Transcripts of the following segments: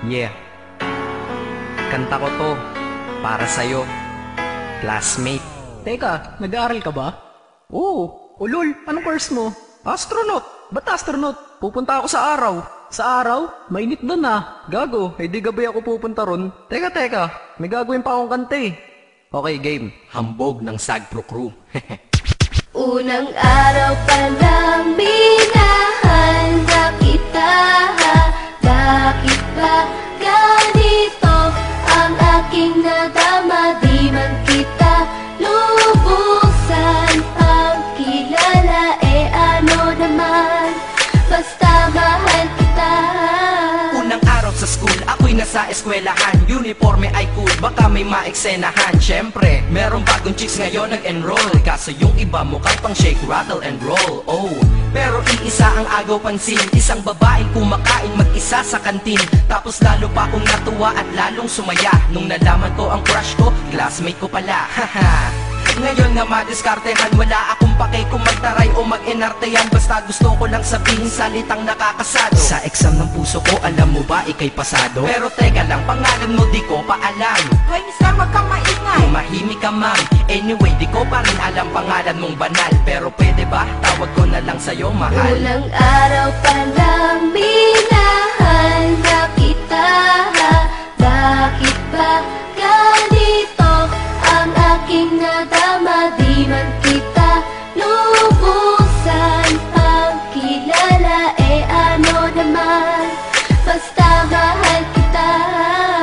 Yeah, kanta ko to para sa'yo, classmate. Teka, nag-aaral ka ba? Oo. Ulol, anong course mo? Astronaut. Ba't astronaut? Pupunta ako sa araw. Sa araw? Mainit doon ah. Gago, di gabi ako pupunta ron. Teka, may gagawin pa akong kanta eh. Okay, game. Hambog ng Sagpro Crew. Unang araw pa lang minahal na kita. Bakit ba ganito ang aking nadama? Di man kita lubusan ang kilala. Ano naman, basta mahal kita. Unang araw sa school, ako'y nasa eskwelahan. Uniforme ay cool, baka may maeksenahan. Syempre, merong bagong chicks ngayon nag-enroll. Kaso yung iba mukhang pang shake, rattle and roll. Oh, pero iisa ang agaw pansin. Isang babaeng kumakain mag-isa sa kantin. Tapos lalo pa akong natuwa at lalong sumaya nung nalaman ko ang crush ko, classmate ko pala. Haha. Ngayon nga madiskartehan, wala akong pake kung magtaray o mag-enartehan. Basta gusto ko lang sabihin salitang nakakasado. Sa exam ng puso ko, alam mo ba ikay pasado? Pero teka lang, pangalan mo di ko pa alam. Hoy, mister, wag kang maingay. Tumahimik ka ma'am. Anyway, di ko pa rin alam pangalan mong banal. Pero pwede ba, tawag ko na lang sa'yo mahal. Unang araw pa lang minahal na kita. Bakit ba ganito ang aking nadama? Di man kita lubusan ang kilala. Ano naman, basta mahal kita.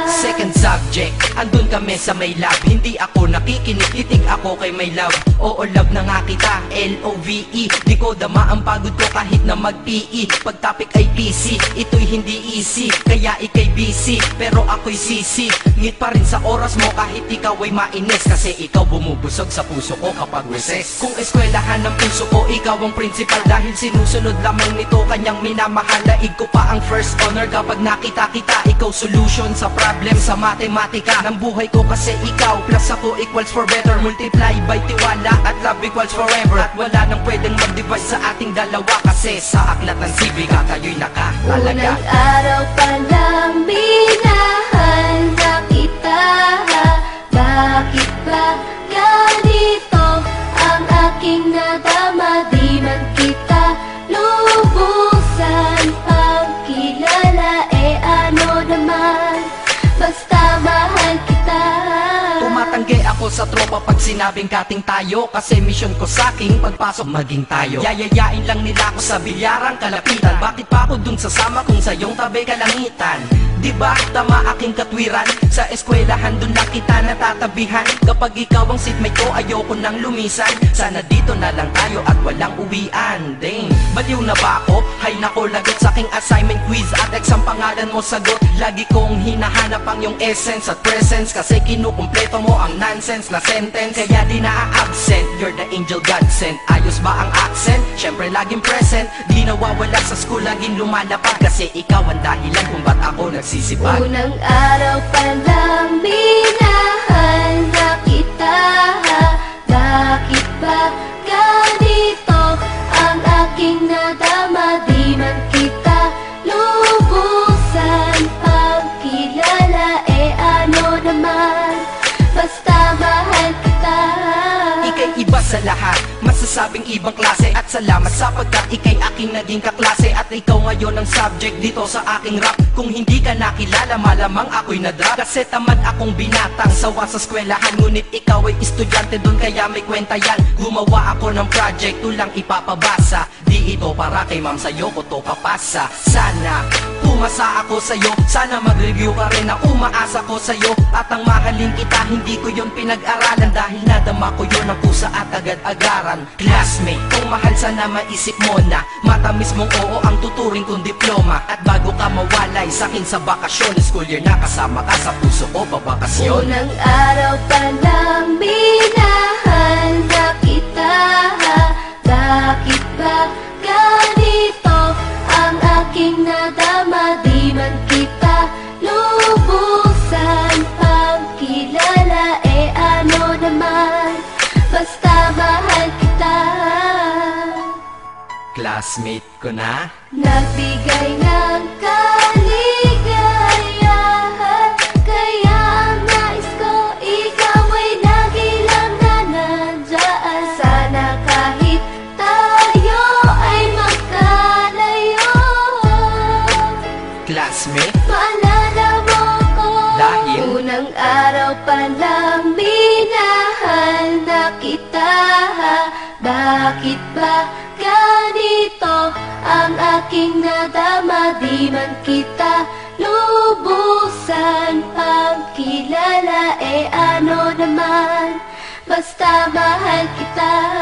Second subject, andun kami sa may lab. Hindi ako nakikinig, titig ako kay may love. Oo, love na nga kita, L-O-V-E. Di ko dama ang pagod ko kahit na mag-PE. Pag topic ay PC, ito'y hindi easy. Kaya ikay busy, pero ako'y sisi. Ngit pa rin sa oras mo kahit ikaw ay mainis. Kasi ikaw bumubusog sa puso ko kapag recess. Kung eskwelahan ng puso ko, ikaw ang principal. Dahil sinusunod lamang nito kanyang minamahal. Daig ko pa ang first honor kapag nakita kita. Ikaw solution sa problem sa matematika ng buhay ko. Kasi ikaw plus ako equals for better. Multiply by tiwala at love equals forever. At wala nang pwedeng mag-divide sa ating dalawa. Kasi sa aklat ng sibika tayo'y nakatalaga. Unang araw pa lang minahal na kita. Bakit ba ganito ang aking nadama? Di man kita lubusan ang kilala. Ano naman, basta mahal kita. Tumatanggi ako sa tropa pag sinabing kating tayo. Kasi mission ko sa aking pagpasok maging tayo. Yayayain lang nila ako sa bilyarang kalapitan. Bakit pa ako dun sasama kung sa iyong tabi kalangitan? Diba tama aking katwiran? Sa eskwelahan dun lang kita natatabihan. Kapag ikaw ang seatmate ko, ayoko nang lumisan. Sana dito na lang tayo at walang uwian. Dang, baliw na ba ako? Hay nako, lagot sa aking assignment quiz at exam pangalan mo sagot. Lagi kong hinahanap ang iyong essence at presence. Kasi kinukumpleto mo ang nonsense na sentence. Kaya di na-absent, you're the angel God sent. Ayos ba ang accent? Syempre laging present. Di nawawala sa school, laging lumalapag. Kasi ikaw ang dahilan kung ba't ako nagsisipag. Unang araw pa lang minahal na kita. Bakit ba ganito ang aking nadama? Di man kita lubusan ang kilala. Ano naman, basta mahal kita. Ika'y iba sa lahat, masasabing ibang klase. At salamat sapagkat ika'y aking naging kaklase. At ikaw ngayon ang subject dito sa aking rap. Kung hindi ka nakilala, malamang ako'y na-drop. Kasi tamad akong binatang sawa sa eskwelahan. Ngunit ikaw ay estudyante dun, kaya may kwenta yan. Gumawa ako ng project, tulang ipapabasa. Di ito para kay ma'am, sa'yo ko to papasa. Sana pumasa ako sa'yo, sana mag-review ka rin na umaasa ko sa'yo. At ang mahalin kita, hindi ko yun pinag-aralan. Dahil nadama ko yun ang pusa at agad-agaran. Classmate, kung mahal sana maisip mo na matamis mong oo ang tuturing kong diploma. At bago ka mawalay sa'kin sa bakasyon, school year na kasama ka sa puso ko babakasyon. Unang araw pa lang minahal na kita. Bakit ba ganito ang aking nadama? Di man kita lubusan ang kilala. Ano naman, basta mahal kita. Classmate ko na Nagbigay ng kaligaya aking nadama, di man kita lubusan pagkilala, ano naman, basta mahal kita.